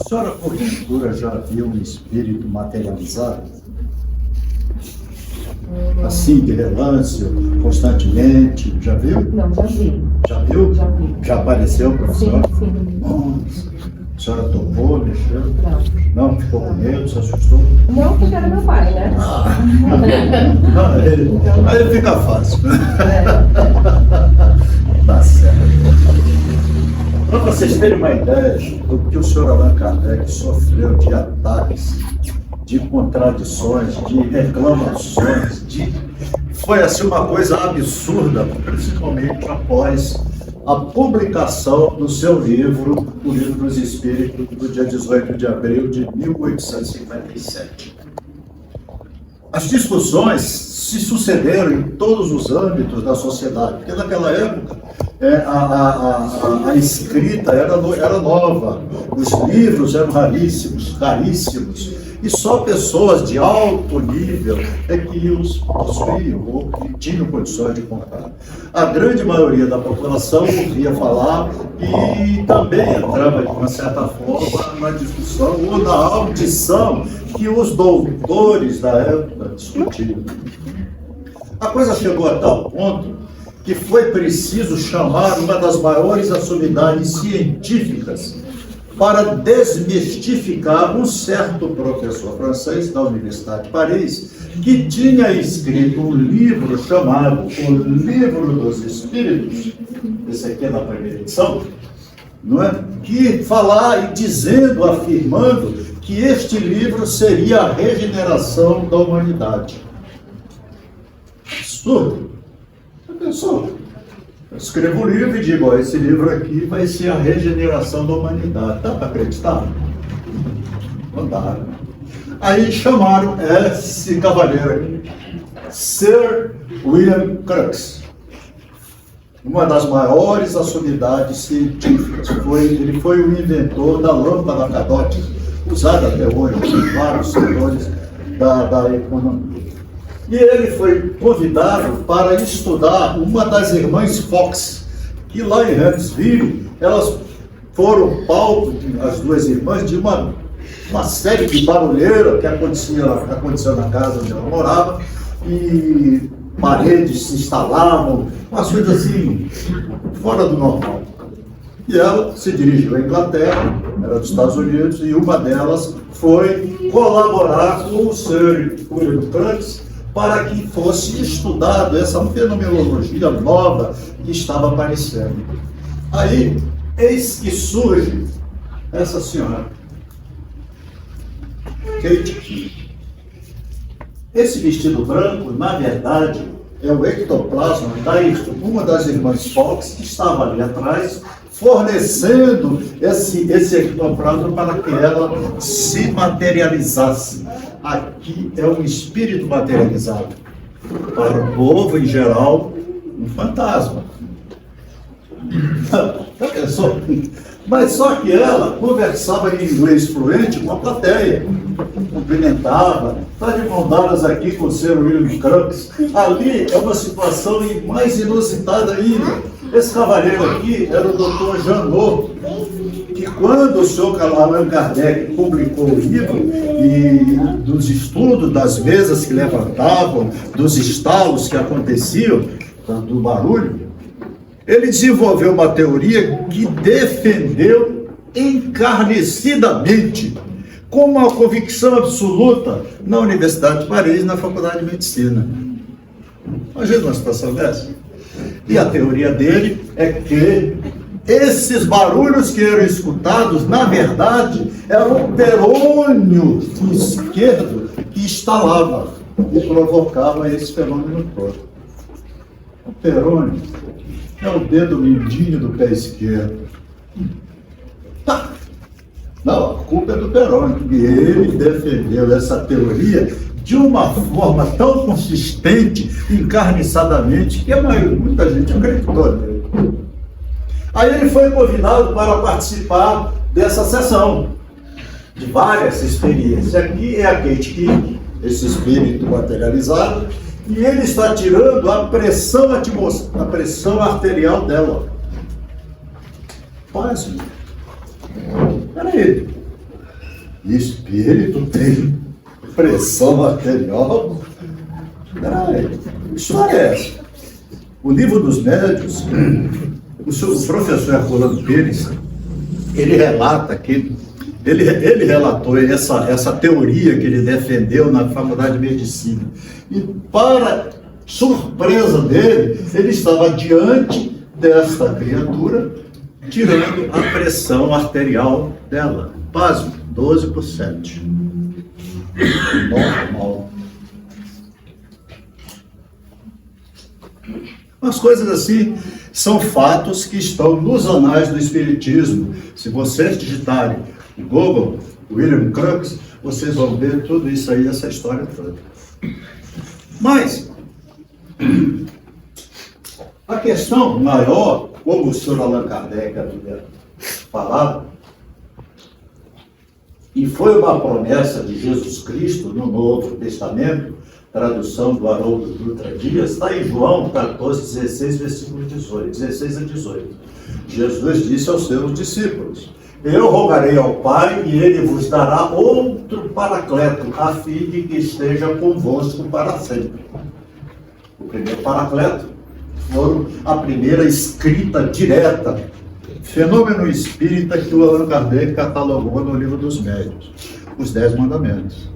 A senhora, porventura, já viu um espírito materializado? Assim, de relance, constantemente? Já viu? Não, já vi. Já viu? Já vi. Já apareceu para a Sim, senhora? sim. Nossa. A senhora topou, mexeu? Não. Não, ficou com medo, se assustou? Não, porque era meu pai, né? Aí fica fácil. É. Tá certo. Para vocês terem uma ideia do que o senhor Allan Kardec sofreu de ataques, de contradições, de reclamações, foi assim uma coisa absurda, principalmente após a publicação do seu livro, O Livro dos Espíritos, do dia 18 de abril de 1857. As discussões se sucederam em todos os âmbitos da sociedade, porque naquela época a escrita era nova, os livros eram raríssimos, e só pessoas de alto nível é que os possuíam ou que tinham condições de comprar. A grande maioria da população ouvia falar e também entrava de uma certa forma na discussão ou na audição que os doutores da época discutiam. A coisa chegou a tal ponto que foi preciso chamar uma das maiores autoridades científicas para desmistificar um certo professor francês da Universidade de Paris, que tinha escrito um livro chamado O Livro dos Espíritos, esse aqui é na primeira edição, não é? Que falar e dizendo, afirmando que este livro seria a regeneração da humanidade. Absurdo. Já pensou? Eu escrevo um livro e digo, ó, esse livro aqui vai ser a regeneração da humanidade. Dá para acreditar? Não dá. Aí chamaram esse cavaleiro aqui, Sir William Crookes, uma das maiores autoridades científicas. Ele foi o inventor da lâmpada católica, usada até hoje em vários setores da economia. E ele foi convidado para estudar uma das irmãs Fox, que lá em Huntsville, elas foram palco, as duas irmãs, de uma série de barulheira que aconteceu na casa onde ela morava, e paredes se instalavam, umas coisas assim, fora do normal. E ela se dirigiu à Inglaterra, era dos Estados Unidos, e uma delas foi colaborar com o Sir William Crookes para que fosse estudado essa fenomenologia nova que estava aparecendo. Aí, eis que surge essa senhora, Kate King. Esse vestido branco, na verdade, é o ectoplasma da uma das irmãs Fox, que estava ali atrás, fornecendo esse ectoplasma para que ela se materializasse. Aqui é um espírito materializado. Para o povo, em geral, um fantasma. Já pensou? Mas só que ela conversava em inglês fluente com a plateia, cumprimentava, está de mão dadas aqui com o Sr. William Crookes. Ali é uma situação mais inusitada ainda. Esse cavaleiro aqui era o Dr. Janot, que quando o Sr. Allan Kardec publicou o livro, e dos estudos, das mesas que levantavam, dos estalos que aconteciam, do barulho, ele desenvolveu uma teoria que defendeu encarnecidamente, com uma convicção absoluta, na Universidade de Paris, na Faculdade de Medicina. Imagina uma situação dessa. E a teoria dele é que esses barulhos que eram escutados, na verdade, era o perônio esquerdo que estalava e provocava esse fenômeno todo. O perônio é o dedo mindinho do pé esquerdo. Não, a culpa é do perônio. E ele defendeu essa teoria de uma forma tão consistente, encarniçadamente, que muita gente acreditou nele. Aí ele foi convidado para participar dessa sessão, de várias experiências. Aqui é a Kate King, esse espírito materializado, e ele está tirando a pressão arterial dela. Paz, era ele. espírito tem pressão material. Que história é essa? O livro dos médios, o professor Herculano Pires, ele relata que ele relatou essa teoria que ele defendeu na Faculdade de Medicina. E, para surpresa dele, ele estava diante desta criatura, tirando a pressão arterial dela. Pasme, 12%. Normal. Umas coisas assim são fatos que estão nos anais do Espiritismo. Se vocês digitarem no Google, William Crookes, vocês vão ver tudo isso aí, essa história toda. Mas a questão maior, como o senhor Allan Kardec havia falado, e foi uma promessa de Jesus Cristo no Novo Testamento, tradução do Haroldo Dutra Dias, está em João 14, 16, versículo 18, 16 a 18. Jesus disse aos seus discípulos: eu rogarei ao Pai e ele vos dará outro paracleto, a fim de que esteja convosco para sempre. O primeiro paracleto foi a primeira escrita direta, fenômeno espírita que o Allan Kardec catalogou no Livro dos Médiuns, os 10 Mandamentos.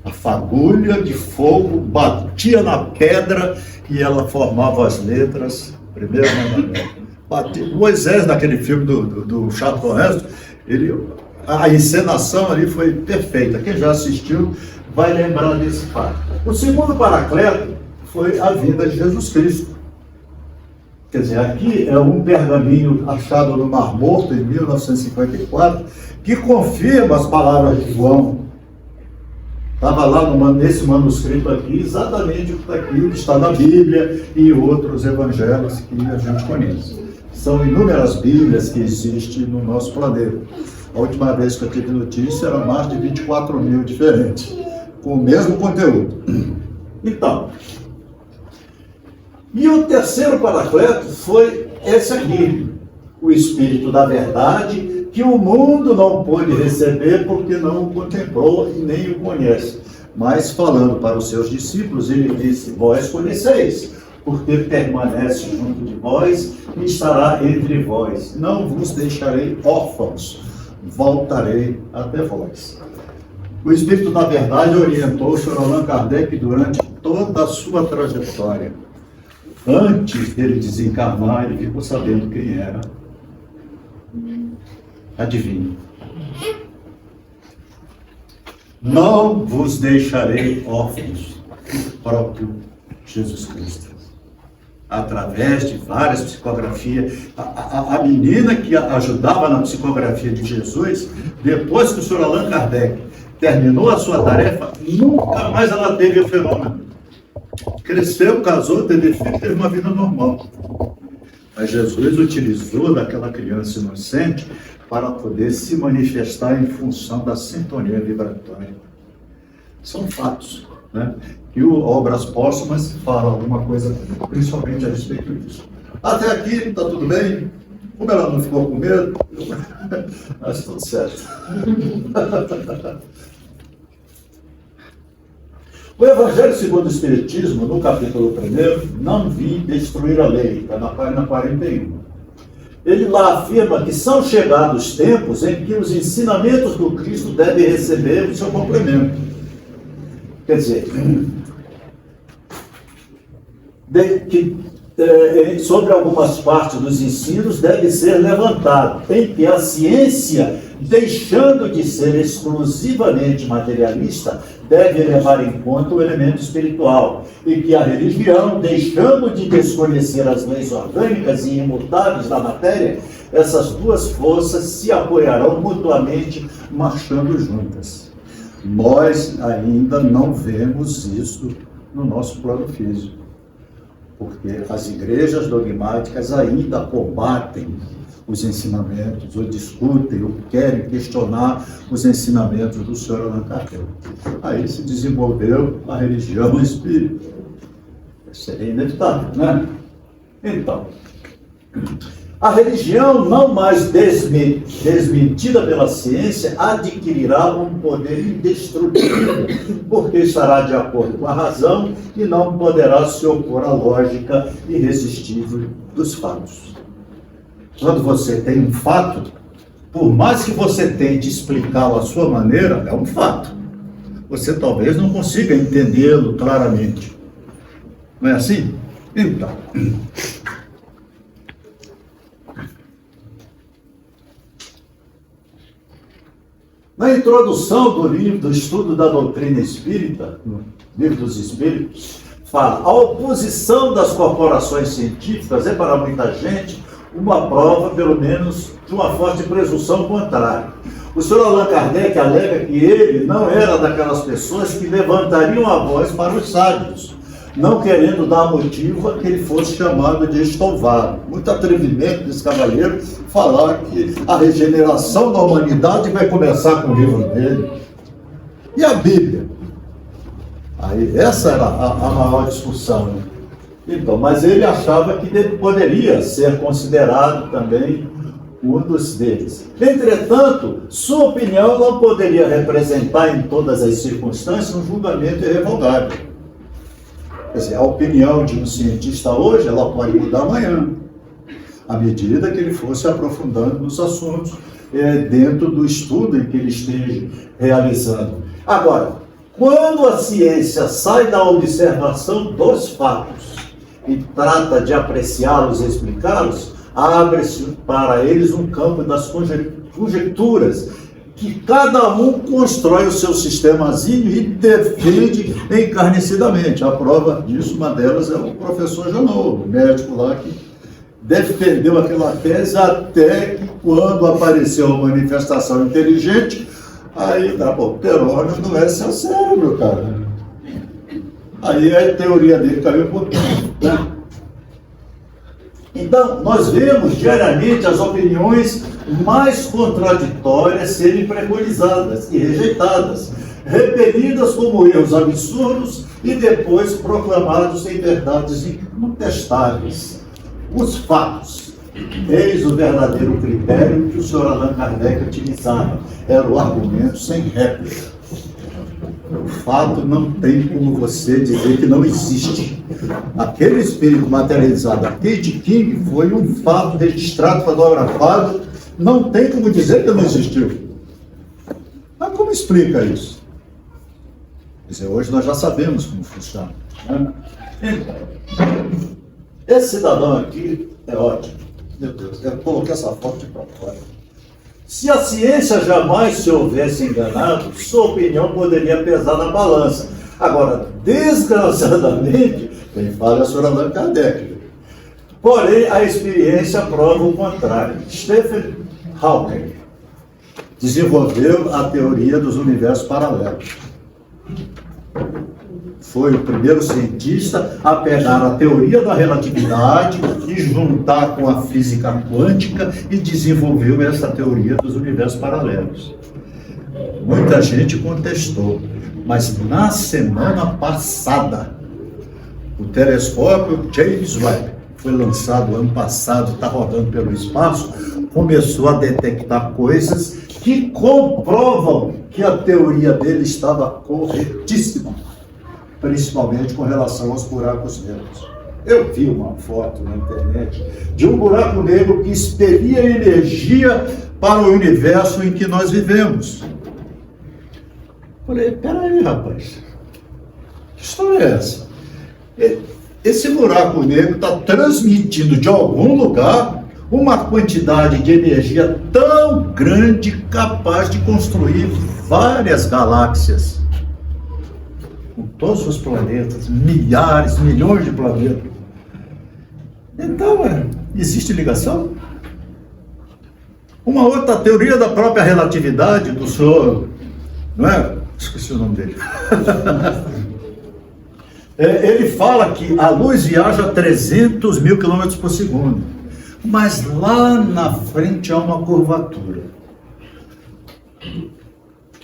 A fagulha de fogo batia na pedra e ela formava as letras, primeiro mandamento. Moisés, naquele filme do Charlton Heston, a encenação ali foi perfeita. Quem já assistiu vai lembrar desse fato. O segundo paracleto foi a vinda de Jesus Cristo. Quer dizer, aqui é um pergaminho achado no Mar Morto, em 1954, que confirma as palavras de João. Estava lá nesse manuscrito aqui, exatamente o que está aqui, que está na Bíblia e outros evangelhos que a gente conhece. São inúmeras Bíblias que existem no nosso planeta. A última vez que eu tive notícia era mais de 24 mil diferentes, com o mesmo conteúdo. Então, e o terceiro paracleto foi esse aqui, o Espírito da Verdade, que o mundo não pôde receber porque não o contemplou e nem o conhece. Mas falando para os seus discípulos, ele disse: vós conheceis, porque permanece junto de vós e estará entre vós. Não vos deixarei órfãos, voltarei até vós. O Espírito da Verdade orientou o Sr. Allan Kardec durante toda a sua trajetória. Antes dele desencarnar, ele ficou sabendo quem era. Adivinha? Não vos deixarei órfãos, o próprio Jesus Cristo. Através de várias psicografias. A menina que ajudava na psicografia de Jesus, depois que o Sr. Allan Kardec terminou a sua tarefa, nunca mais ela teve o fenômeno. Cresceu, casou, teve filho, teve uma vida normal. Mas Jesus utilizou daquela criança inocente para poder se manifestar em função da sintonia vibratória. São fatos, né? E Obras Póstumas fala alguma coisa, principalmente a respeito disso. Até aqui, está tudo bem? Como ela não ficou com medo, mas tudo certo. O Evangelho segundo o Espiritismo, no capítulo 1, não vim destruir a lei, está na página 41. Ele lá afirma que são chegados tempos em que os ensinamentos do Cristo devem receber o seu complemento. Quer dizer, sobre algumas partes dos ensinos deve ser levantado, em que a ciência, deixando de ser exclusivamente materialista, deve levar em conta o elemento espiritual, e que a religião, deixando de desconhecer as leis orgânicas e imutáveis da matéria, essas duas forças se apoiarão mutuamente, marchando juntas. Nós ainda não vemos isso no nosso plano físico, porque as igrejas dogmáticas ainda combatem os ensinamentos, ou discutem, ou querem questionar os ensinamentos do Sr. Allan Kardec. Aí se desenvolveu a religião espírita. Isso é inevitável, né? Então, A religião, não mais desmentida pela ciência, adquirirá um poder indestrutível, porque estará de acordo com a razão e não poderá se opor à lógica irresistível dos fatos. Quando você tem um fato, por mais que você tente explicá-lo à sua maneira, é um fato. Você talvez não consiga entendê-lo claramente. Não é assim? Então, na introdução do livro, do estudo da doutrina espírita, no livro dos Espíritos, fala: a oposição das corporações científicas é para muita gente uma prova, pelo menos, de uma forte presunção contrária. O senhor Allan Kardec alega que ele não era daquelas pessoas que levantariam a voz para os sábios, não querendo dar motivo a que ele fosse chamado de estouvado. Muito atrevimento desse cavalheiro falar que a regeneração da humanidade vai começar com o livro dele. E a Bíblia? Aí, essa era a maior discussão, né? Então, mas ele achava que ele poderia ser considerado também um dos deles. Entretanto, sua opinião não poderia representar em todas as circunstâncias um julgamento irrevogável. Quer dizer, a opinião de um cientista hoje, ela pode mudar amanhã, à medida que ele for se aprofundando nos assuntos, dentro do estudo em que ele esteja realizando. Agora, quando a ciência sai da observação dos fatos e trata de apreciá-los e explicá-los, abre-se para eles um campo das conjecturas, que cada um constrói o seu sistemazinho e defende encarnecidamente. A prova disso, uma delas, é o professor Janot, o médico lá que defendeu aquela tese até que, quando apareceu a manifestação inteligente, aí, o Perônio não é seu cérebro, cara. Aí a teoria dele caiu por tudo, né? Então, nós vemos diariamente as opiniões mais contraditórias serem preconizadas e rejeitadas, repelidas como erros absurdos e depois proclamados em verdades incontestáveis. Os fatos. Eis o verdadeiro critério que o senhor Allan Kardec utilizava. Era o argumento sem réplica. O fato não tem como você dizer que não existe. Aquele espírito materializado, aquele de King, foi um fato registrado, fotografado, não tem como dizer que não existiu. Mas como explica isso? Quer dizer, hoje nós já sabemos como funciona, né? Então, esse cidadão aqui é ótimo. Meu Deus, eu coloquei essa foto de propósito. Se a ciência jamais se houvesse enganado, sua opinião poderia pesar na balança. Agora, desgraçadamente, quem fala é o senhor Allan Kardec. Porém, a experiência prova o contrário. Stephen Hawking desenvolveu a teoria dos universos paralelos. Foi o primeiro cientista a pegar a teoria da relatividade e juntar com a física quântica e desenvolveu essa teoria dos universos paralelos. Muita gente contestou, mas na semana passada, o telescópio James Webb, foi lançado ano passado, está rodando pelo espaço, começou a detectar coisas que comprovam que a teoria dele estava corretíssima, principalmente com relação aos buracos negros. Eu vi uma foto na internet de um buraco negro que expelia energia para o universo em que nós vivemos. Falei, peraí, rapaz, que história é essa? Esse buraco negro está transmitindo de algum lugar uma quantidade de energia tão grande, capaz de construir várias galáxias. Com todos os planetas, milhares, milhões de planetas. Então, existe ligação? Uma outra teoria da própria relatividade do senhor, não é? Esqueci o nome dele. Ele fala que a luz viaja a 300 mil quilômetros por segundo, mas lá na frente há uma curvatura.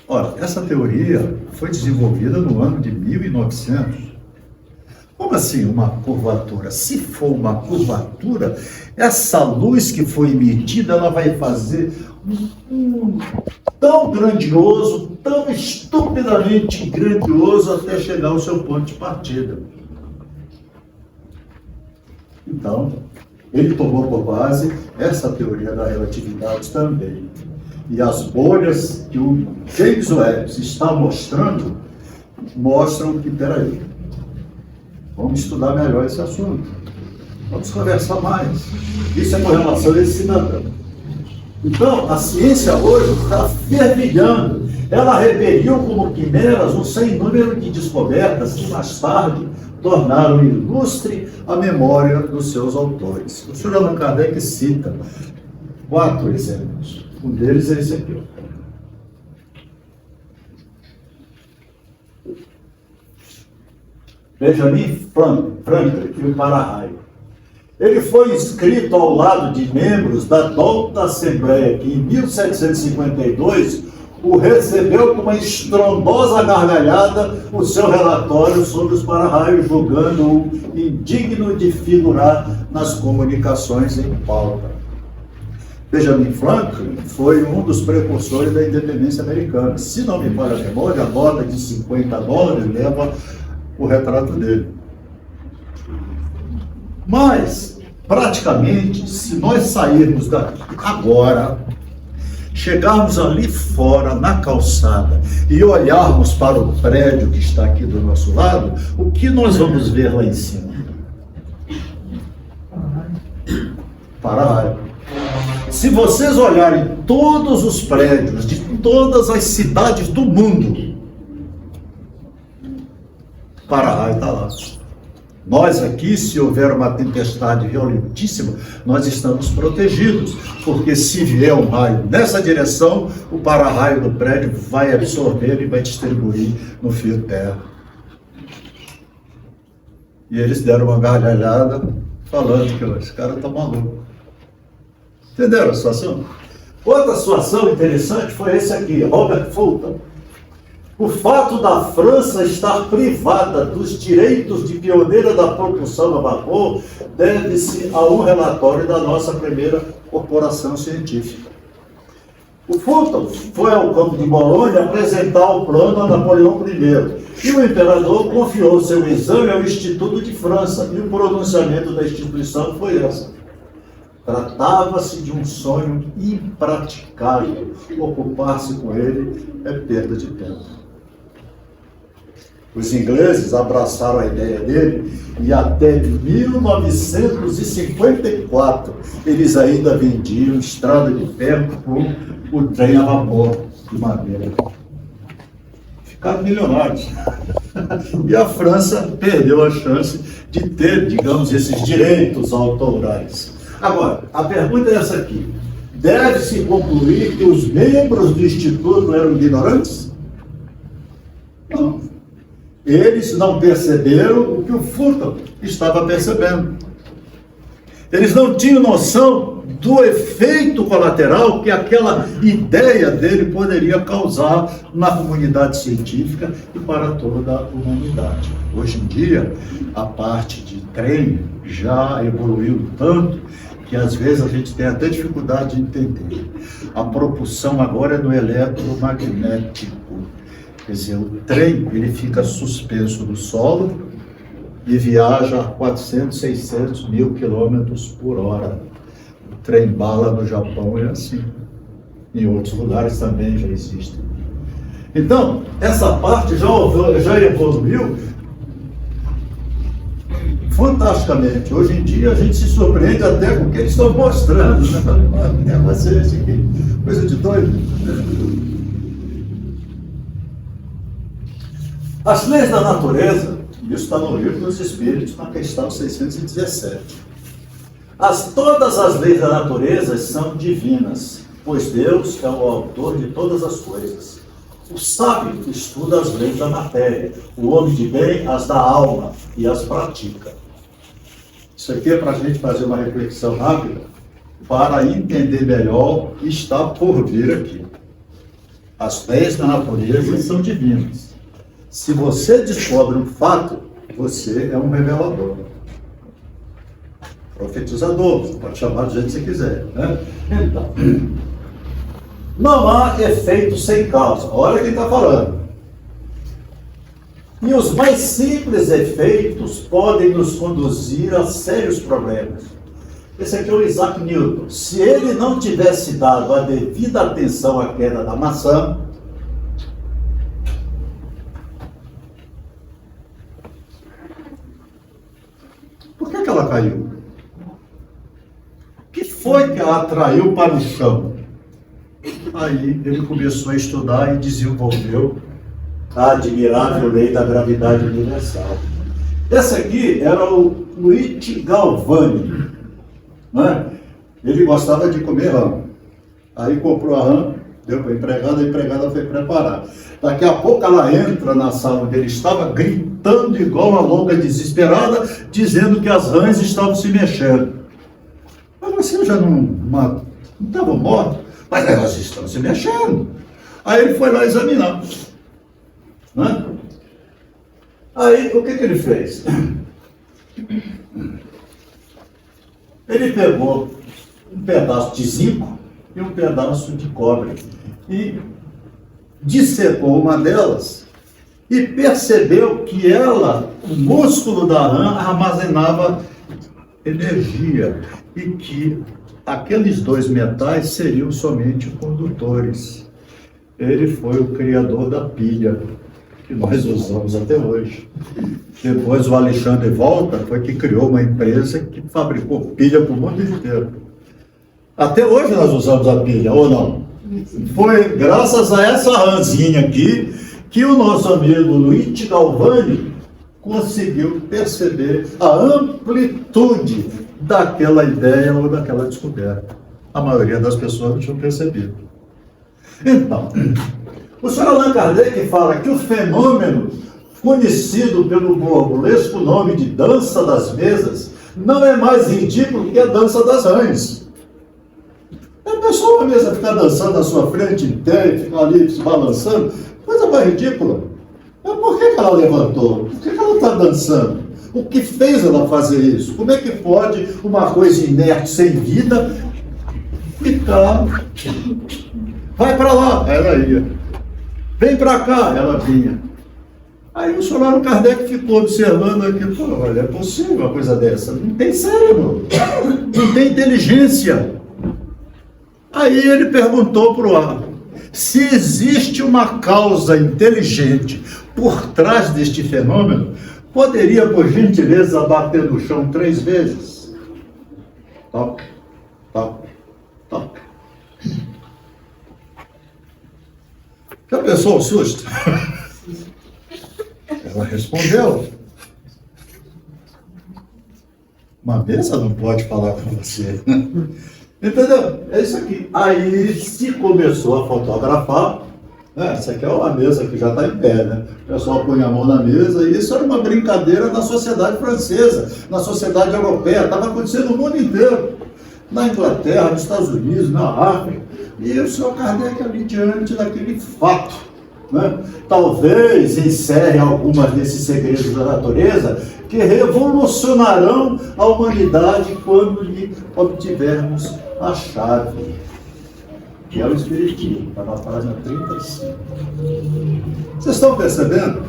Ora, essa teoria foi desenvolvida no ano de 1900. Como Como assim uma curvatura? Se for uma curvatura, essa luz que foi emitida, ela vai fazer tão grandioso, tão estupidamente grandioso até chegar ao seu ponto de partida. Então, ele tomou por base essa teoria da relatividade também. E as bolhas que o James Webb está mostrando, mostram que, peraí, vamos estudar melhor esse assunto. Vamos conversar mais. Isso é com relação a esse cidadão. Então, a ciência hoje está fervilhando. Ela repeliu como quimeras um sem número de descobertas que mais tarde tornaram ilustre a memória dos seus autores. O Sr. Allan Kardec cita 4 exemplos. Um deles é esse aqui. Benjamin Franklin, e o para-raio. Ele foi inscrito ao lado de membros da Douta Assembleia, que em 1752 o recebeu com uma estrondosa gargalhada o seu relatório sobre os para-raios, julgando-o indigno de figurar nas comunicações em pauta. Benjamin Franklin foi um dos precursores da independência americana. Se não me falha a memória, a nota de $50 leva o retrato dele. Mas, praticamente, se nós sairmos daqui agora, chegarmos ali fora, na calçada, e olharmos para o prédio que está aqui do nosso lado, o que nós vamos ver lá em cima? Para-raio. Se vocês olharem todos os prédios de todas as cidades do mundo, para-raio está lá. Nós aqui, se houver uma tempestade violentíssima, nós estamos protegidos, porque se vier um raio nessa direção, o para-raio do prédio vai absorver e vai distribuir no fio terra. E eles deram uma gargalhada falando que esse cara está maluco. Entenderam a situação? Outra situação interessante foi esse aqui, Robert Fulton. O fato da França estar privada dos direitos de pioneira da propulsão a vapor deve-se a um relatório da nossa primeira corporação científica. O Fulton foi ao campo de Bolonha apresentar o plano a Napoleão I, e o imperador confiou seu exame ao Instituto de França, e o pronunciamento da instituição foi essa: tratava-se de um sonho impraticável, ocupar-se com ele é perda de tempo. Os ingleses abraçaram a ideia dele e até 1954 eles ainda vendiam estrada de ferro com o trem a vapor de madeira. Ficaram milionários. E a França perdeu a chance de ter, digamos, esses direitos autorais. Agora, a pergunta é essa aqui. Deve-se concluir que os membros do Instituto eram ignorantes? Não. Eles não perceberam o que o Fulton estava percebendo. Eles não tinham noção do efeito colateral que aquela ideia dele poderia causar na comunidade científica e para toda a humanidade. Hoje em dia, a parte de trem já evoluiu tanto que às vezes a gente tem até dificuldade de entender. A propulsão agora é no eletromagnético. Quer dizer, o trem ele fica suspenso no solo e viaja a 400, 600 mil quilômetros por hora. O trem-bala no Japão é assim. Em outros lugares também já existem. Então, essa parte já evoluiu fantasticamente. Hoje em dia a gente se surpreende até com o que eles estão mostrando. Coisa de doido. As leis da natureza, isso está no livro dos Espíritos, na questão 617. Todas as leis da natureza são divinas, pois Deus é o autor de todas as coisas. O sábio estuda as leis da matéria, o homem de bem as da alma e as pratica. Isso aqui é para a gente fazer uma reflexão rápida, para entender melhor o que está por vir aqui. As leis da natureza são divinas. Se você descobre um fato, Você é um revelador. Profetizador, você pode chamar do jeito que você quiser. Né? Então, não há efeito sem causa. Olha quem está falando. E os mais simples efeitos podem nos conduzir a sérios problemas. Esse aqui é o Isaac Newton. Se ele não tivesse dado a devida atenção à queda da maçã, por que ela caiu? O que foi que a atraiu para o chão? Aí ele começou a estudar e desenvolveu a admirável lei da gravidade universal. Esse aqui era o Luigi Galvani, né? Ele gostava de comer rã. Aí comprou a rã, deu para a empregada foi preparar. Daqui a pouco ela entra na sala onde ele estava, gritando igual uma louca desesperada, dizendo que as rãs estavam se mexendo. Mas você já não estavam mortos? Mas elas estão se mexendo. Aí ele foi lá examinar. Né? Aí, o que ele fez? Ele pegou um pedaço de zinco e um pedaço de cobre e dissecou uma delas e percebeu que o músculo da rã armazenava energia e que aqueles dois metais seriam somente condutores. Ele foi o criador da pilha, que nós usamos até hoje. Depois o Alexandre Volta foi que criou uma empresa que fabricou pilha para o mundo inteiro. Até hoje nós usamos a pilha, ou não? Foi graças a essa rãzinha aqui que o nosso amigo Luigi Galvani conseguiu perceber a amplitude daquela ideia ou daquela descoberta. A maioria das pessoas não tinham percebido. Então, o Sr. Allan Kardec fala que o fenômeno conhecido pelo burlesco nome de dança das mesas não é mais ridículo que a dança das rãs. A pessoa, uma mesa, ficar dançando na sua frente inteira, ficar ali se balançando, coisa mais ridícula. Mas por que ela levantou? Por que ela está dançando? O que fez ela fazer isso? Como é que pode uma coisa inerte, sem vida, ficar... Vai para lá, ela ia. Vem para cá, ela vinha. Aí o Sr. Allan Kardec ficou observando aqui, pô, olha, é possível uma coisa dessa? Não tem cérebro, não tem inteligência. Aí ele perguntou para o ar, se existe uma causa inteligente por trás deste fenômeno, poderia, por gentileza, bater no chão 3 vezes? Toque, toque, toque. Já pensou o susto? Ela respondeu. Uma mesa não pode falar com você. Entendeu? É isso aqui. Aí se começou a fotografar. Essa aqui é uma mesa que já está em pé, né? O pessoal põe a mão na mesa, e isso era uma brincadeira na sociedade francesa, na sociedade europeia, estava acontecendo no mundo inteiro. Na Inglaterra, nos Estados Unidos, na África. E o Sr. Kardec ali diante daquele fato, né? Talvez encerre algumas desses segredos da natureza que revolucionarão a humanidade quando lhe obtivermos a chave, que é o Espiritismo. Está na página 35. Vocês estão percebendo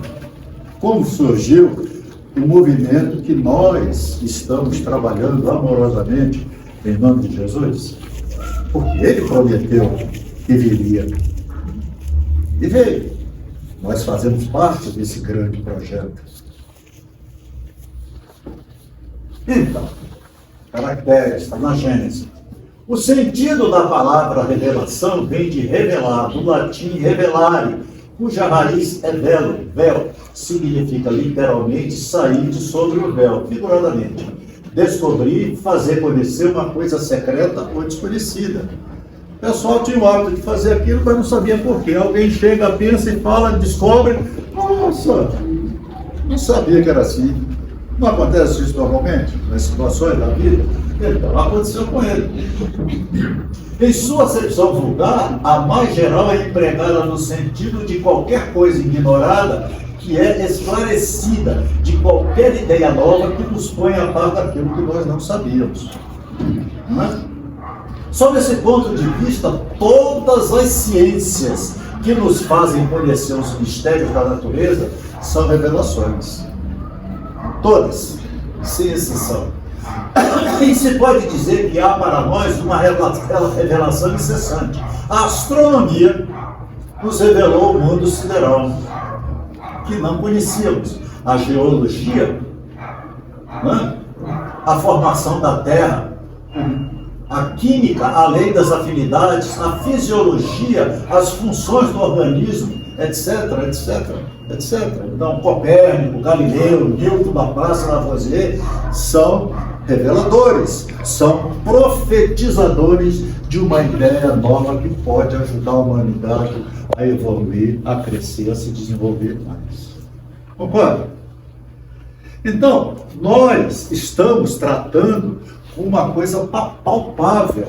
como surgiu o movimento que nós estamos trabalhando amorosamente em nome de Jesus? Porque ele prometeu que viria. E veio. Nós fazemos parte desse grande projeto. Então, caracteres, está na Gênesis. O sentido da palavra revelação vem de revelar, do latim revelare, cuja raiz é velo. Véu significa literalmente sair de sobre o véu, figuradamente. Descobrir, fazer conhecer uma coisa secreta ou desconhecida. O pessoal tinha o hábito de fazer aquilo, mas não sabia por quê. Alguém chega, pensa e fala, descobre. Nossa, não sabia que era assim. Não acontece isso normalmente, nas situações da vida? Então, aconteceu com ele. Em sua acepção vulgar, a mais geral é empregada no sentido de qualquer coisa ignorada que é esclarecida, de qualquer ideia nova que nos põe a par daquilo que nós não sabíamos. Não é? Sob esse ponto de vista, todas as ciências que nos fazem conhecer os mistérios da natureza são revelações. Todas, sem exceção. E se pode dizer que há para nós uma revelação incessante. A astronomia nos revelou o mundo sideral, que não conhecíamos. A geologia, né? A formação da Terra, a química, a lei das afinidades, a fisiologia, as funções do organismo, etc, etc, etc. Então, Copérnico, Galileu, Newton, Laplace, Lavoisier são reveladores, são profetizadores de uma ideia nova que pode ajudar a humanidade a evoluir, a crescer, a se desenvolver mais. Concorda? Então, nós estamos tratando com uma coisa palpável.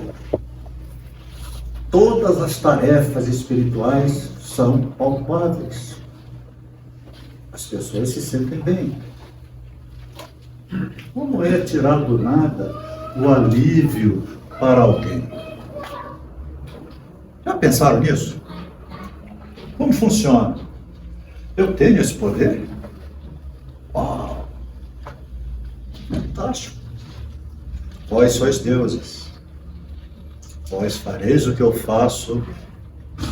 Todas as tarefas espirituais são palpáveis. As pessoas se sentem bem. Como é tirar do nada o alívio para alguém? Já pensaram nisso? Como funciona? Eu tenho esse poder? Uau! Fantástico! Vós sois deuses. Vós fareis o que eu faço,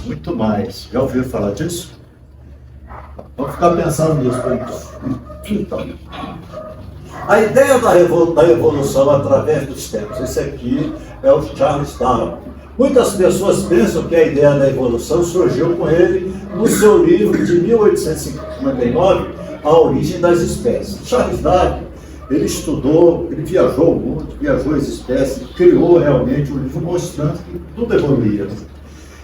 muito mais. Já ouviram falar disso? Vamos ficar pensando nisso por enquanto. Então, a ideia da evolução através dos tempos. Esse aqui é o Charles Darwin. Muitas pessoas pensam que a ideia da evolução surgiu com ele no seu livro de 1859, A Origem das Espécies. Charles Darwin, ele estudou, ele viajou o mundo, viajou as espécies, criou realmente um livro mostrando que tudo evoluía.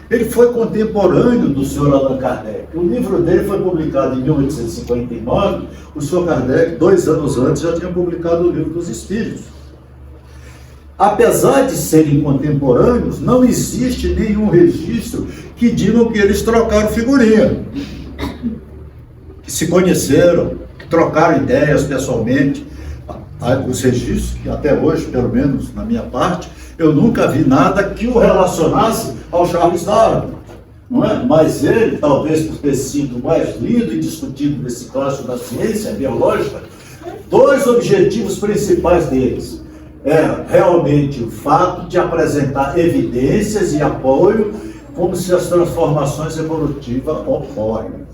Ele foi contemporâneo do Sr. Allan Kardec. O livro dele foi publicado em 1859. O Sr. Kardec, 2 anos antes, já tinha publicado o Livro dos Espíritos. Apesar de serem contemporâneos, não existe nenhum registro que diga que eles trocaram figurinha, que se conheceram, que trocaram ideias pessoalmente. Os registros, que até hoje, pelo menos na minha parte, eu nunca vi nada que o relacionasse ao Charles Darwin, não é? Mas ele, talvez por ter sido mais lido e discutido nesse clássico da ciência biológica, 2 objetivos principais deles eram realmente o fato de apresentar evidências e apoio como se as transformações evolutivas ocorrem.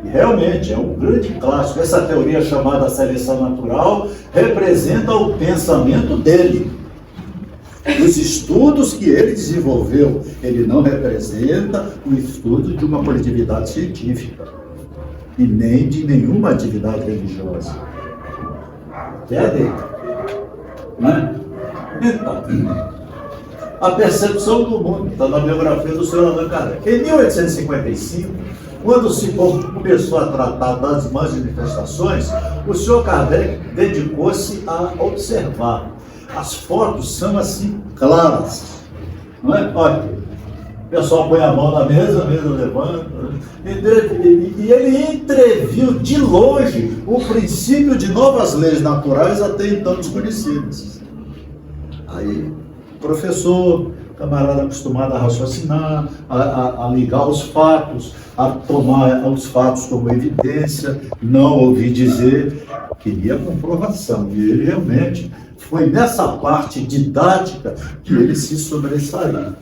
E realmente é um grande clássico. Essa teoria chamada seleção natural representa o pensamento dele. Os estudos que ele desenvolveu, ele não representa o estudo de uma coletividade científica e nem de nenhuma atividade religiosa. Entendem? Né? Então, a percepção do mundo está na biografia do Sr. Allan Kardec. Em 1855, quando se começou a tratar das manifestações, o Sr. Kardec dedicou-se a observar. As fotos são assim claras, não é? Olha, o pessoal põe a mão na mesa, a mesa levanta, e ele entreviu de longe o princípio de novas leis naturais até então desconhecidas. Aí, professor, camarada acostumado a raciocinar, a ligar os fatos, a tomar os fatos como evidência, não ouvir dizer, queria comprovação. E ele realmente foi nessa parte didática que ele se sobressaiu.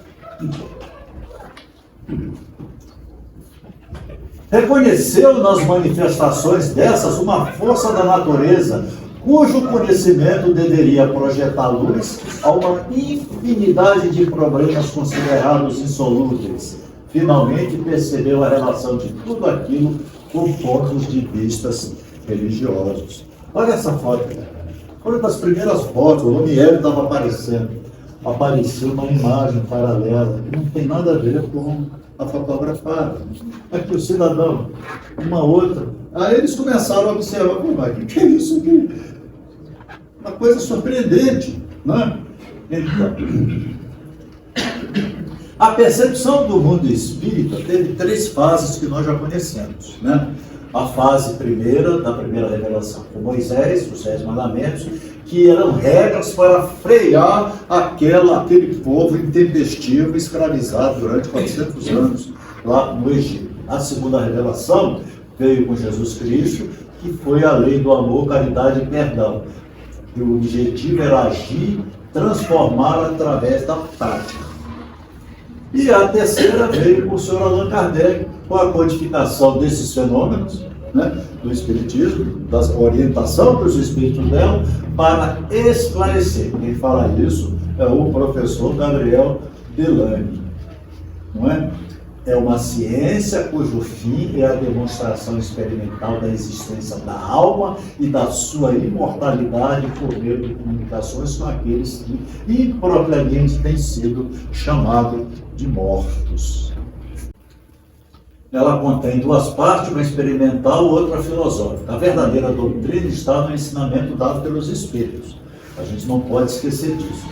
Reconheceu nas manifestações dessas uma força da natureza, cujo conhecimento deveria projetar luz a uma infinidade de problemas considerados insolúveis. Finalmente percebeu a relação de tudo aquilo com pontos de vistas religiosos. Olha essa foto. Foi uma das primeiras fotos, o Lumière estava aparecendo. Apareceu uma imagem paralela, que não tem nada a ver com a fotografada. Aqui o cidadão, uma outra. Aí eles começaram a observar, mas o que é isso aqui? Uma coisa surpreendente. Né? Então, a percepção do mundo espírita teve 3 fases que nós já conhecemos, né? A fase primeira, da primeira revelação com Moisés, os 10 mandamentos, que eram regras para frear aquele povo intempestivo escravizado durante 400 anos lá no Egito. A segunda revelação veio com Jesus Cristo, que foi a lei do amor, caridade e perdão. E o objetivo era agir, transformar através da prática. E a terceira veio com o Sr. Allan Kardec, com a codificação desses fenômenos, né, do Espiritismo, da orientação para os Espíritos dela, para esclarecer. Quem fala isso é o professor Gabriel Delany. Não é? É uma ciência cujo fim é a demonstração experimental da existência da alma e da sua imortalidade por meio de comunicações com aqueles que impropriamente têm sido chamados de mortos. Ela contém 2 partes, uma experimental e outra filosófica. A verdadeira doutrina está no ensinamento dado pelos Espíritos. A gente não pode esquecer disso.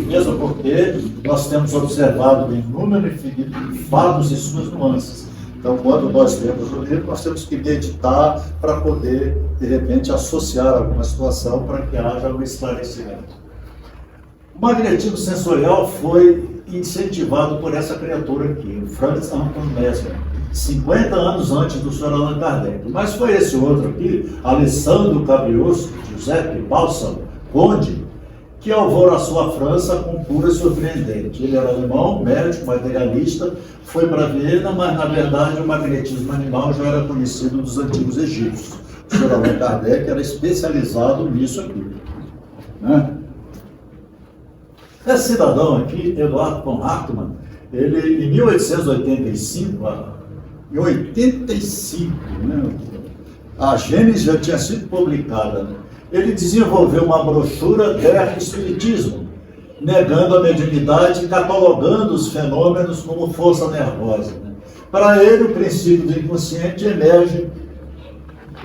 Mesmo porque nós temos observado inúmeros fatos e suas nuances. Então, quando nós lemos o livro, nós temos que meditar para poder, de repente, associar alguma situação para que haja um esclarecimento. O magnetismo sensorial foi incentivado por essa criatura aqui, o Franz Anton Mesmer, 50 anos antes do Sr. Allan Kardec. Mas foi esse outro aqui, Alessandro Cabriosco, Giuseppe Balsamo, Conde, que alvoroçou a França com pura e surpreendente. Ele era alemão, médico, materialista, foi para Viena, mas na verdade o magnetismo animal já era conhecido dos antigos egípcios. O Sr. Allan Kardec era especializado nisso aqui, né? Esse cidadão aqui, Eduardo von Hartmann, ele em 1885, né, a Gênesis já tinha sido publicada, né? Ele desenvolveu uma brochura Der Espiritismo, negando a mediunidade e catalogando os fenômenos como força nervosa, né? Para ele, o princípio do inconsciente emerge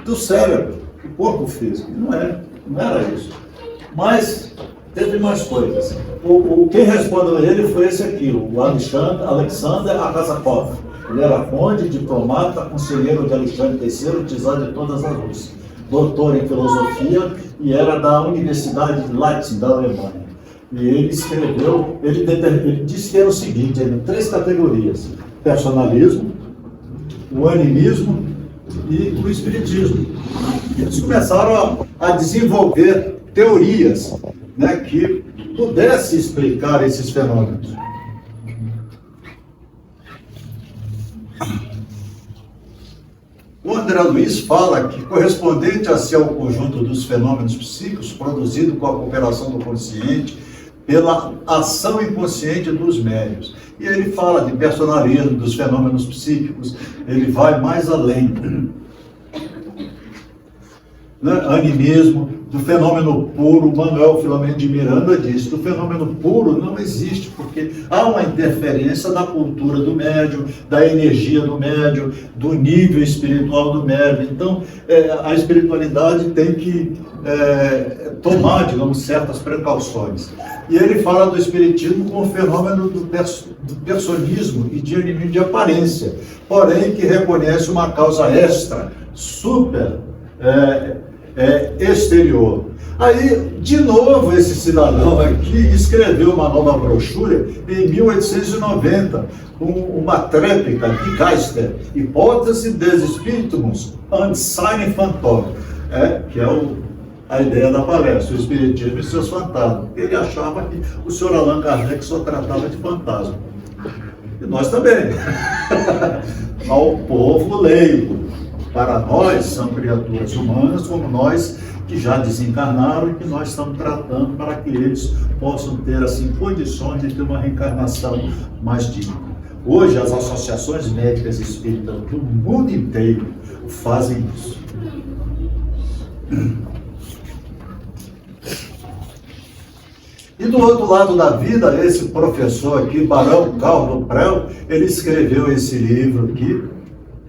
do cérebro, do corpo físico. Não era isso. Mas teve mais coisas. Quem respondeu a ele foi esse aqui, o Alexander Akazakov. Ele era conde, diplomata, conselheiro de Alexandre III, czar de todas as Rússias, doutor em filosofia e era da Universidade de Leipzig, da Alemanha. E ele escreveu, ele disse que era o seguinte, em 3 categorias: personalismo, o animismo e o espiritismo. Eles começaram a desenvolver teorias, né, que pudessem explicar esses fenômenos. O André Luiz fala que, correspondente a ser o conjunto dos fenômenos psíquicos produzido com a cooperação do consciente pela ação inconsciente dos médiuns. E ele fala de personalismo, dos fenômenos psíquicos, ele vai mais além. Né? Animismo, do fenômeno puro, Manuel Filomeno de Miranda diz, do fenômeno puro não existe, porque há uma interferência da cultura do médium, da energia do médium, do nível espiritual do médium. Então, a espiritualidade tem que tomar, digamos, certas precauções. E ele fala do espiritismo como fenômeno do personismo e de animismo de aparência, porém que reconhece uma causa extra, super exterior. Aí, de novo, esse cidadão aqui escreveu uma nova brochura em 1890, com uma tréplica de Geister, Hipótese des Spiritismus und seine Phantom, que é a ideia da palestra, o Espiritismo e seus fantasmas. Ele achava que o Sr. Allan Kardec só tratava de fantasma. E nós também. Ao povo leigo. Para nós, são criaturas humanas como nós, que já desencarnaram e que nós estamos tratando para que eles possam ter, assim, condições de ter uma reencarnação mais digna. Hoje, as associações médicas espíritas do mundo inteiro fazem isso. E do outro lado da vida, esse professor aqui, Barão Caldo Prel, ele escreveu esse livro aqui,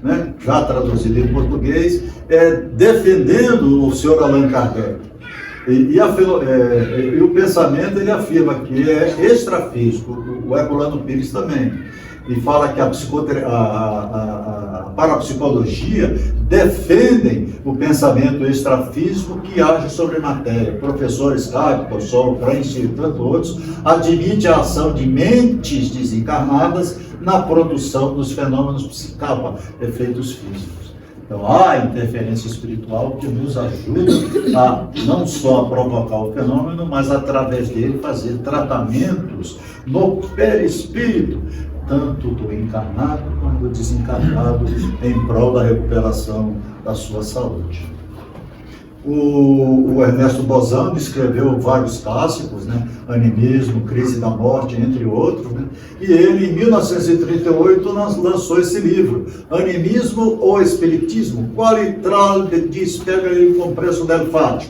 né, já traduzido em português, defendendo o Sr. Allan Kardec. E o pensamento, ele afirma que é extrafísico, o Herculano Pires também, e fala que a parapsicologia defendem o pensamento extrafísico que age sobre a matéria. O professor Skype, Possol, French e tantos outros admite a ação de mentes desencarnadas na produção dos fenômenos psicapa, efeitos físicos. Então, há interferência espiritual que nos ajuda a não só a provocar o fenômeno, mas através dele fazer tratamentos no perispírito, tanto do encarnado como do desencarnado, em prol da recuperação da sua saúde. O Ernesto Bozano escreveu vários clássicos, né? Animismo, Crise da Morte, entre outros, né? E ele, em 1938, lançou esse livro, Animismo ou Espiritismo? Quale tra dispega il compresso del fato?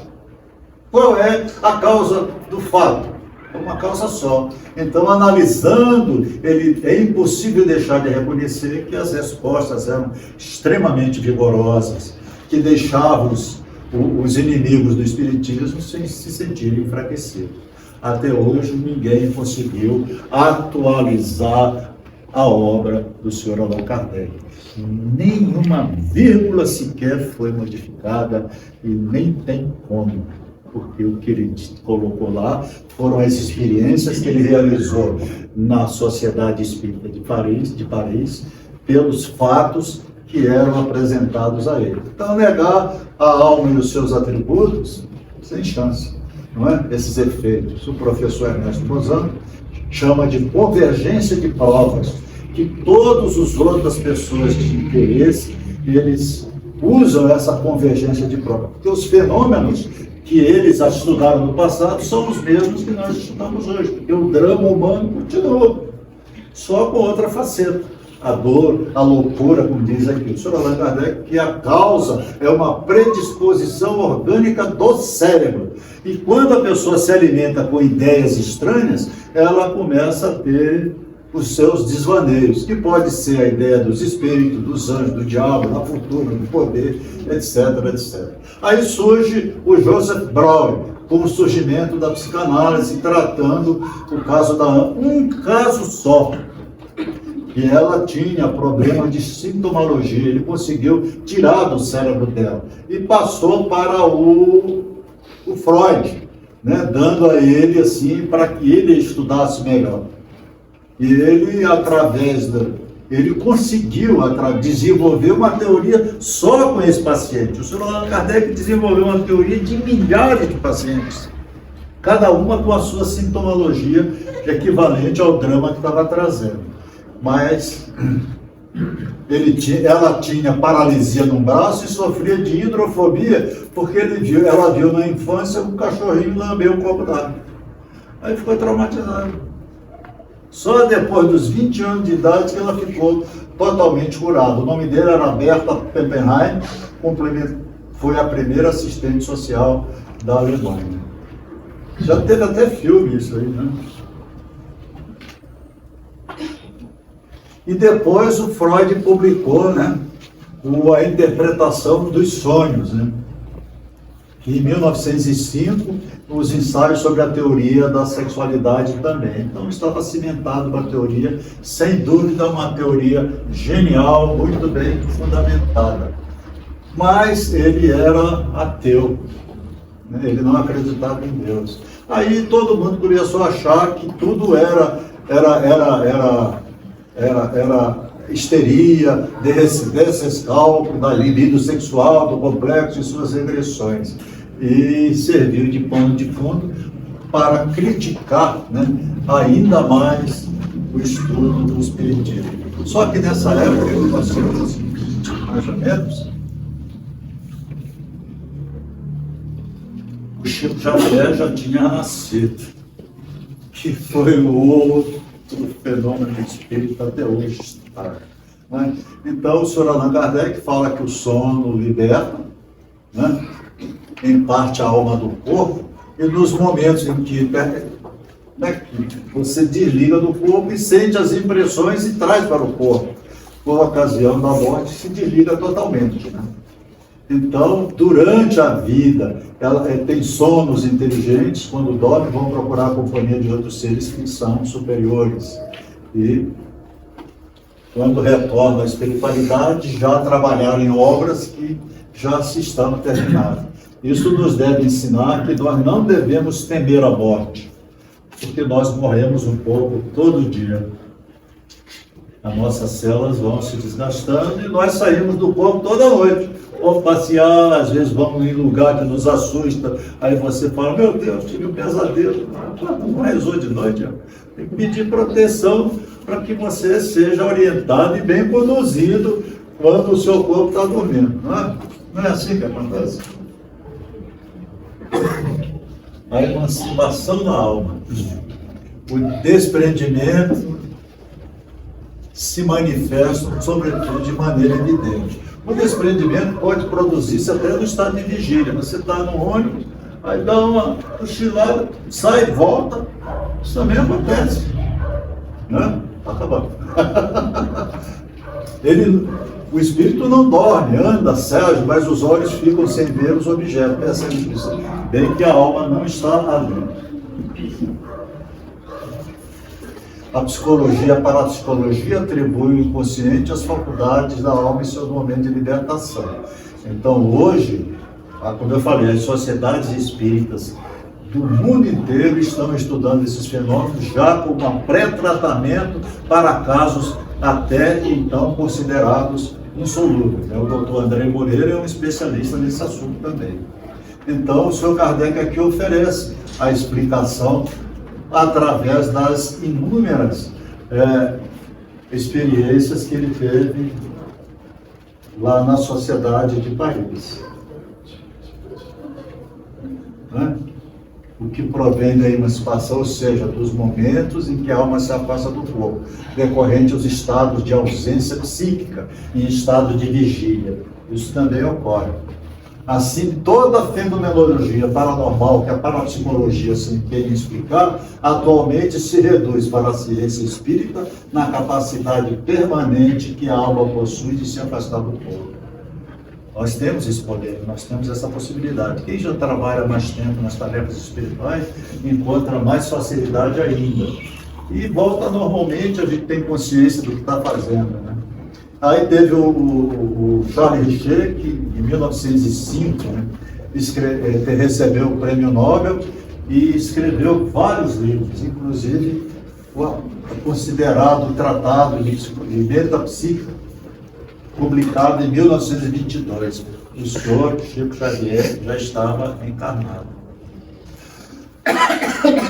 Qual é a causa do fato? É uma causa só. Então, analisando, é impossível deixar de reconhecer que as respostas eram extremamente vigorosas, que deixavam os inimigos do Espiritismo sem se sentirem enfraquecidos. Até hoje, ninguém conseguiu atualizar a obra do Sr. Allan Kardec. Nenhuma vírgula sequer foi modificada e nem tem como, porque o que ele colocou lá foram as experiências que ele realizou na Sociedade Espírita de Paris, pelos fatos que eram apresentados a ele. Então, negar a alma e os seus atributos, sem chance, não é? Esses efeitos. O professor Ernesto Bozano chama de convergência de provas, que todas as outras pessoas de interesse, eles usam essa convergência de provas, porque os fenômenos que eles estudaram no passado são os mesmos que nós estudamos hoje, porque o drama humano continua, só com outra faceta. A dor, a loucura, como diz aqui o Sr. Allan Kardec, que a causa é uma predisposição orgânica do cérebro. E quando a pessoa se alimenta com ideias estranhas, ela começa a ter os seus desvaneios, que pode ser a ideia dos espíritos, dos anjos, do diabo, da fortuna, do poder, etc, etc. Aí surge o Joseph Breuer, com o surgimento da psicanálise, tratando o caso da Ana, um caso só. E ela tinha problema de sintomologia, ele conseguiu tirar do cérebro dela e passou para o Freud, né, dando a ele assim para que ele estudasse melhor. E ele, ele conseguiu desenvolver uma teoria só com esse paciente. O Sr. Allan Kardec desenvolveu uma teoria de milhares de pacientes, cada uma com a sua sintomologia equivalente ao drama que estava trazendo. Mas ela tinha paralisia num braço e sofria de hidrofobia, porque ela viu na infância um cachorrinho lamber um copo d'água. Aí ficou traumatizado. Só depois dos 20 anos de idade que ela ficou totalmente curada. O nome dele era Berta Peppenheim, foi a primeira assistente social da Alemanha. Já teve até filme isso aí, né? E depois o Freud publicou, né, a interpretação dos sonhos, né? Em 1905, os ensaios sobre a teoria da sexualidade também. Então estava cimentado uma teoria, sem dúvida, uma teoria genial, muito bem fundamentada. Mas ele era ateu, né? Ele não acreditava em Deus. Aí todo mundo começou a achar que tudo era histeria, desrescalco da libido sexual, do complexo e suas regressões. E serviu de pano de fundo para criticar, né, ainda mais o estudo do espiritismo. Só que nessa época, mais ou menos, o Chico Xavier já tinha nascido, que foi o outro fenômeno espírita até hoje está, né? Então o Sr. Allan Kardec fala que o sono liberta, né, em parte a alma do corpo, e nos momentos em que, né, você desliga do corpo e sente as impressões e traz para o corpo, por ocasião da morte se desliga totalmente, né? Então, durante a vida, ela tem sonos inteligentes, quando dormem vão procurar a companhia de outros seres que são superiores. E quando retornam à espiritualidade, já trabalharam em obras que já se estão terminadas. Isso nos deve ensinar que nós não devemos temer a morte, porque nós morremos um pouco todo dia. As nossas células vão se desgastando e nós saímos do corpo toda noite. Vamos passear, às vezes vamos em lugar que nos assusta. Aí você fala, meu Deus, tive um pesadelo. Não rezou de noite. Tem que pedir proteção para que você seja orientado e bem conduzido quando o seu corpo está dormindo. Não é assim que acontece? A emancipação da alma, o desprendimento se manifesta, sobretudo, de maneira evidente. O desprendimento pode produzir-se até no estado de vigília. Você está no ônibus, aí dá uma cochilada, sai e volta. Isso também acontece. Né? Tá acabando. O espírito não dorme, anda, Sérgio, mas os olhos ficam sem ver os objetos. Percebe isso? Bem que a alma não está ali. A psicologia, a parapsicologia atribui o inconsciente às faculdades da alma em seu momento de libertação. Então, hoje, como eu falei, as sociedades espíritas do mundo inteiro estão estudando esses fenômenos já com um pré-tratamento para casos até então considerados insolúveis. O doutor André Moreira é um especialista nesse assunto também. Então, o senhor Kardec aqui oferece a explicação através das inúmeras experiências que ele teve lá na Sociedade de Paris. Né? O que provém da emancipação, ou seja, dos momentos em que a alma se afasta do corpo, decorrente aos estados de ausência psíquica e estado de vigília. Isso também ocorre. Assim, toda a fenomenologia paranormal que a parapsicologia se empenha em explicar, atualmente se reduz para a ciência espírita na capacidade permanente que a alma possui de se afastar do corpo. Nós temos esse poder, nós temos essa possibilidade. Quem já trabalha mais tempo nas tarefas espirituais, encontra mais facilidade ainda. E volta normalmente, a gente tem consciência do que está fazendo, né? Aí teve o Charles Richer, que em 1905 recebeu o prêmio Nobel e escreveu vários livros, inclusive considerado tratado de metapsíquica, publicado em 1922. O senhor Chico Xavier já estava encarnado.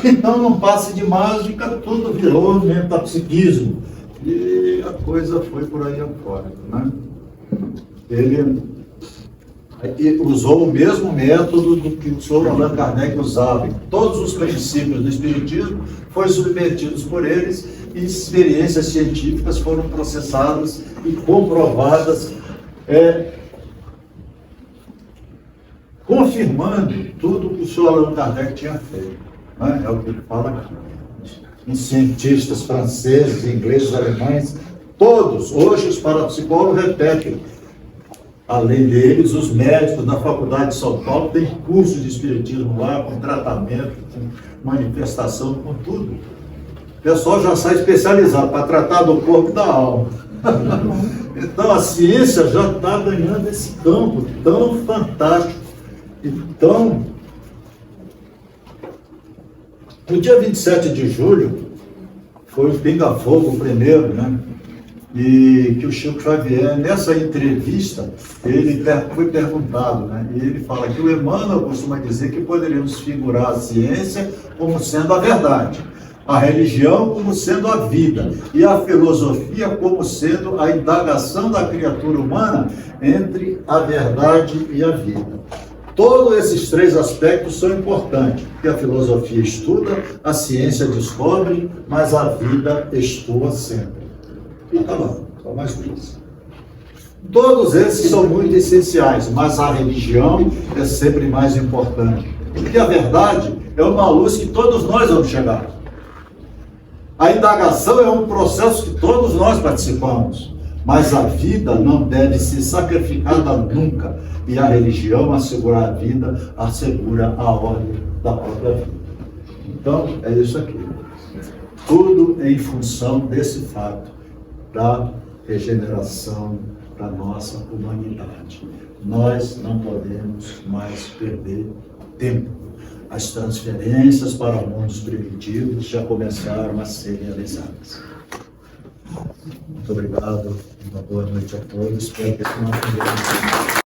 Então não passe de mágica, tudo virou metapsiquismo. E a coisa foi por aí afora, né? Ele usou o mesmo método do que o senhor Allan Kardec usava. Todos os princípios do espiritismo foram subvertidos por eles e experiências científicas foram processadas e comprovadas, confirmando tudo que o senhor Allan Kardec tinha feito. Né? É o que ele fala aqui. Os cientistas franceses, ingleses, alemães, todos, hoje os parapsicólogos repetem. Além deles, os médicos da Faculdade de São Paulo têm curso de espiritismo lá, com tratamento, com manifestação, com tudo. O pessoal já sai especializado para tratar do corpo e da alma. Então a ciência já está ganhando esse campo tão fantástico e tão... No dia 27 de julho, foi o Pinga-Fogo o primeiro, né? E que o Chico Xavier, nessa entrevista, ele foi perguntado, né? E ele fala que o Emmanuel costuma dizer que poderíamos figurar a ciência como sendo a verdade, a religião como sendo a vida, e a filosofia como sendo a indagação da criatura humana entre a verdade e a vida. Todos esses três aspectos são importantes, porque a filosofia estuda, a ciência descobre, mas a vida estua sempre. E tá bom, só mais dois. Todos esses são muito essenciais, mas a religião é sempre mais importante. Porque a verdade é uma luz que todos nós vamos chegar. A indagação é um processo que todos nós participamos. Mas a vida não deve ser sacrificada nunca. E a religião assegura a vida, assegura a ordem da própria vida. Então, é isso aqui. Tudo em função desse fato da regeneração da nossa humanidade. Nós não podemos mais perder tempo. As transferências para mundos primitivos já começaram a ser realizadas. Muito obrigado, uma boa noite a todos. Espero que esse não